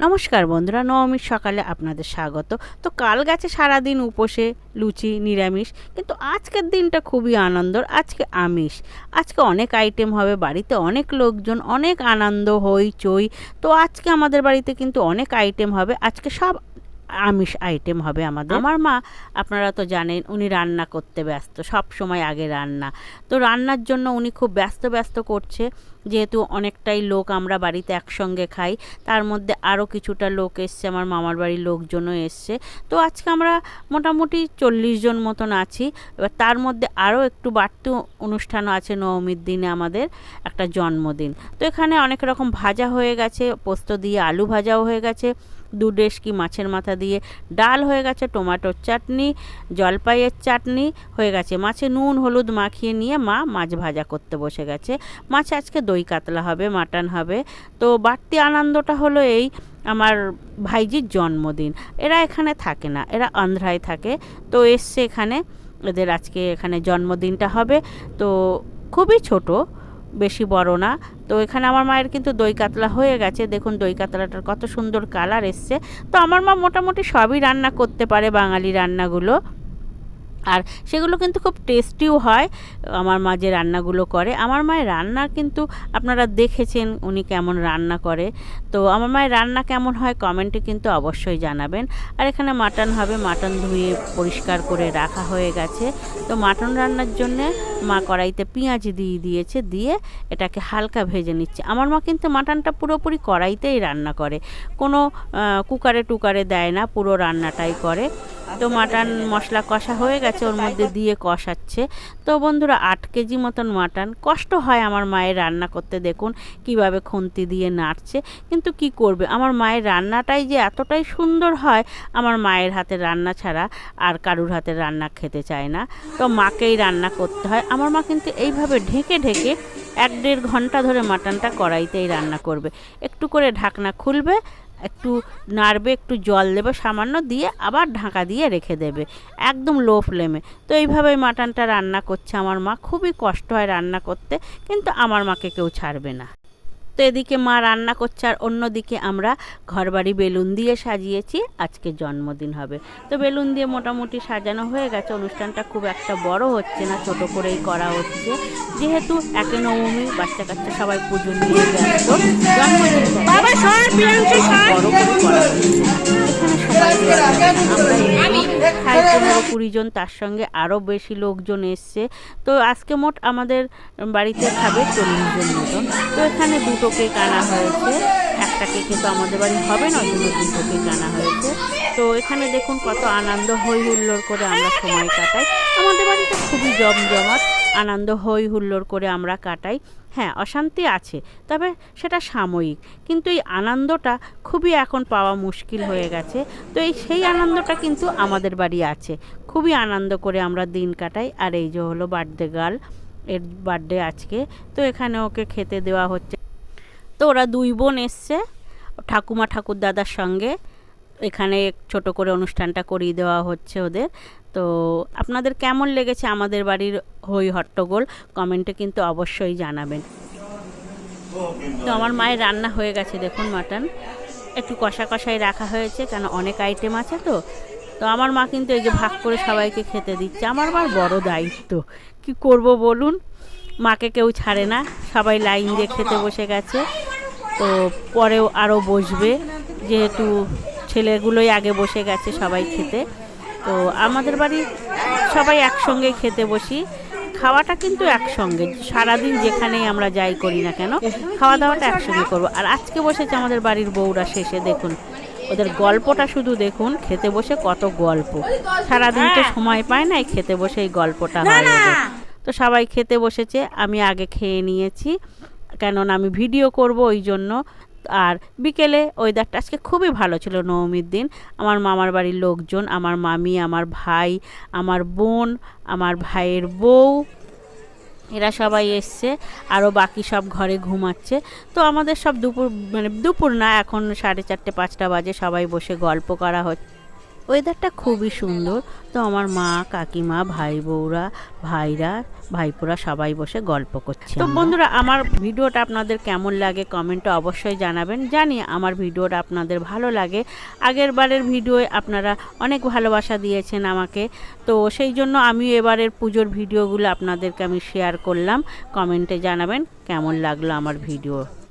নমস্কার বন্ধুরা, নবমীর সকালে আপনাদের স্বাগত। তো কাল গেছে সারাদিন উপোসে, লুচি নিরামিষ, কিন্তু আজকের দিনটা খুবই আনন্দর। আজকে আমিষ, আজকে অনেক আইটেম হবে, বাড়িতে অনেক লোকজন, অনেক আনন্দ হইচই। তো আজকে আমাদের বাড়িতে কিন্তু অনেক আইটেম হবে, আজকে সব আমিষ আইটেম হবে আমাদের। আমার মা, আপনারা তো জানেন, উনি রান্না করতে ব্যস্ত, সব সময় আগে রান্না। তো রান্নার জন্য উনি খুব ব্যস্ত ব্যস্ত করছে, যেহেতু অনেকটাই লোক আমরা বাড়িতে একসঙ্গে খাই। তার মধ্যে আরও কিছুটা লোক এসছে, আমার মামার বাড়ির লোকজনও এসছে। তো আজকে আমরা মোটামুটি 40 জন মতন আছি। এবার তার মধ্যে আরও একটু বাড়তি অনুষ্ঠানও আছে। নবমীর দিনে আমাদের একটা জন্মদিন। তো এখানে অনেক রকম ভাজা হয়ে গেছে, পোস্ত দিয়ে আলু ভাজাও হয়ে গেছে, দুডেশকি মাছের মাথা দিয়ে ডাল হয়ে গেছে, টমেটোর চাটনি, জলপাইয়ের চাটনি হয়ে গেছে, মাছে নুন হলুদ মাখিয়ে নিয়ে মা মাছ ভাজা করতে বসে গেছে। মাছ আজকে দই কাতলা হবে, মাটন হবে। তো বাড়তি আনন্দটা হলো এই, আমার ভাইজির জন্মদিন। এরা এখানে থাকে না, এরা আন্ধ্রায় থাকে। তো এসছে এখানে, এদের আজকে এখানে জন্মদিনটা হবে। তো খুবই ছোট, বেশি বড় না। তো এখানে আমার মায়ের কিন্তু দই কাতলা হয়ে গেছে, দেখুন দই কাতলাটার কত সুন্দর কালার এসছে। তো আমার মা মোটামুটি সবই রান্না করতে পারে, বাঙালি রান্নাগুলো, আর সেগুলো কিন্তু খুব টেস্টিও হয়। আমার মা যে রান্নাগুলো করে, আমার মায়ের রান্না কিন্তু আপনারা দেখেছেন উনি কেমন রান্না করে। তো আমার মায়ের রান্না কেমন হয় কমেন্টে কিন্তু অবশ্যই জানাবেন। আর এখানে মাটন হবে, মাটন ধুয়ে পরিষ্কার করে রাখা হয়ে গেছে। তো মাটন রান্নার জন্যে মা কড়াইতে পেঁয়াজ দিয়ে দিয়েছে, দিয়ে এটাকে হালকা ভেজে নিচ্ছে। আমার মা কিন্তু মাটনটা পুরোপুরি কড়াইতেই রান্না করে, কোনো কুকারে টুকারে দেয় না, পুরো রান্নাটাই করে। তো মাটন মশলা কষা হয়ে গেছে, ওর মধ্যে দিয়ে কষাচ্ছে। তো বন্ধুরা 8 কেজি মতন মাটন, কষ্ট হয় আমার মায়ের রান্না করতে, দেখুন কিভাবে খুন্তি দিয়ে নাড়ছে। কিন্তু কি করবে, আমার মায়ের রান্নাটাই যে এতটাই সুন্দর হয়, আমার মায়ের হাতের রান্না ছাড়া আর কারুর হাতের রান্না খেতে চায় না। তো মাকেই রান্না করতে হয়। আমার মা কিন্তু এইভাবে ঢেকে ঢেকে 1-1.5 ঘন্টা ধরে মাটনটা কড়াইতেই রান্না করবে। একটু করে ঢাকনা খুলবে, একটু নাড়বে, একটু জল দেবে সামান্য, দিয়ে আবার ঢাকা দিয়ে রেখে দেবে একদম লো ফ্লেমে। তো এইভাবেই মাটনটা রান্না করছে আমার মা। খুবই কষ্ট হয় রান্না করতে, কিন্তু আমার মাকে কেউ ছাড়বে না। তো এদিকে মা রান্না করছে, আর অন্যদিকে আমরা ঘরবাড়ি বেলুন দিয়ে সাজিয়েছি, আজকে জন্মদিন হবে। তো বেলুন দিয়ে মোটামুটি সাজানো হয়ে গেছে। অনুষ্ঠানটা খুব একটা বড় হচ্ছে না, ছোট করেই করা হচ্ছে, যেহেতু একে নবমী, বাচ্চা কাচ্চা সবাই পুজো নিয়ে ব্যস্ত। জন্মদিনটাকে বড় করে করা হচ্ছে। এখানে সবাই আমরা 15-20 জন, তার সঙ্গে আরও বেশি লোকজন এসছে। তো আজকে মোট আমাদের বাড়িতে খাবে 40 জন মতন। তো এখানে 2টো কেক আনা হয়েছে, একটা কেকে তো আমাদের বাড়ি হবে না, ওই জন্য 2টো কেক আনা হয়েছে। তো এখানে দেখুন কত আনন্দ হই হুল্লোড় করে আমরা সময় কাটাই। আমাদের বাড়িতে খুবই জমজমাট, আনন্দ হই হুল্লোড় করে আমরা কাটাই। হ্যাঁ, অশান্তি আছে, তবে সেটা সাময়িক, কিন্তু এই আনন্দটা খুবই এখন পাওয়া মুশকিল হয়ে গেছে। তো সেই আনন্দটা কিন্তু আমাদের বাড়ি আছে, খুবই আনন্দ করে আমরা দিন কাটাই। আর এই যে হলো বার্থডে গার্ল, এর বার্থডে আজকে। তো এখানে ওকে খেতে দেওয়া হচ্ছে। তো ওরা 2 বোন এসছে ঠাকুমা ঠাকুর দাদার সঙ্গে, এখানে ছোট করে অনুষ্ঠানটা করিয়ে দেওয়া হচ্ছে ওদের। তো আপনাদের কেমন লেগেছে আমাদের বাড়ির হই হট্টগোল কমেন্টে কিন্তু অবশ্যই জানাবেন। তো আমার মায়ের রান্না হয়ে গেছে, দেখুন মাটন একটু কষা কষাই রাখা হয়েছে, কেন অনেক আইটেম আছে। তো তো আমার মা কিন্তু এই যে ভাগ করে সবাইকে খেতে দিচ্ছে। আমার মার বড় দায়িত্ব, কি করব বলুন, মাকে কেউ ছাড়ে না, সবাই লাইন দিয়ে খেতে বসে গেছে। তো পরেও আরও বসবে, যেহেতু ছেলেগুলোই আগে বসে গেছে সবাই খেতে। তো আমাদের বাড়ির সবাই একসঙ্গে খেতে বসি, খাওয়াটা কিন্তু একসঙ্গে, সারাদিন যেখানেই আমরা যাই করি না কেন, খাওয়া দাওয়াটা একসঙ্গে করবো। আর আজকে বসেছে আমাদের বাড়ির বউরা শেষে, দেখুন ওদের গল্পটা শুধু দেখুন, খেতে বসে কত গল্প, সারাদিন তো সময় পায় না, খেতে বসে এই গল্পটা হয় ওদের। তো সবাই খেতে বসেছে, আমি আগে খেয়ে নিয়েছি, কেননা আমি ভিডিও করব ওই জন্য। আর বিকেলে ওয়েদারটা আজকে খুবই ভালো ছিল, নবমীর দিন। আমার মামার বাড়ির লোকজন, আমার মামি, আমার ভাই, আমার বোন, আমার ভাইয়ের বউ, এরা সবাই এসছে, আরও বাকি সব ঘরে ঘুমাচ্ছে। তো আমাদের সব দুপুর, মানে দুপুর না, এখন 4:30-5টা বাজে, সবাই বসে গল্প করা হচ্ছে। ওয়েদারটা খুবই সুন্দর। তো আমার মা, কাকিমা, ভাই বউরা, ভাইরা, ভাইপোরা সবাই বসে গল্প করছে। তো বন্ধুরা, আমার ভিডিওটা আপনাদের কেমন লাগে কমেন্টে অবশ্যই জানাবেন। জানি আমার ভিডিওটা আপনাদের ভালো লাগে। আগের বারের ভিডিওয়ে আপনারা অনেক ভালোবাসা দিয়েছেন আমাকে, তো সেই জন্য আমি এবারের পুজোর ভিডিওগুলো আপনাদেরকে আমি শেয়ার করলাম। কমেন্টে জানাবেন কেমন লাগলো আমার ভিডিও।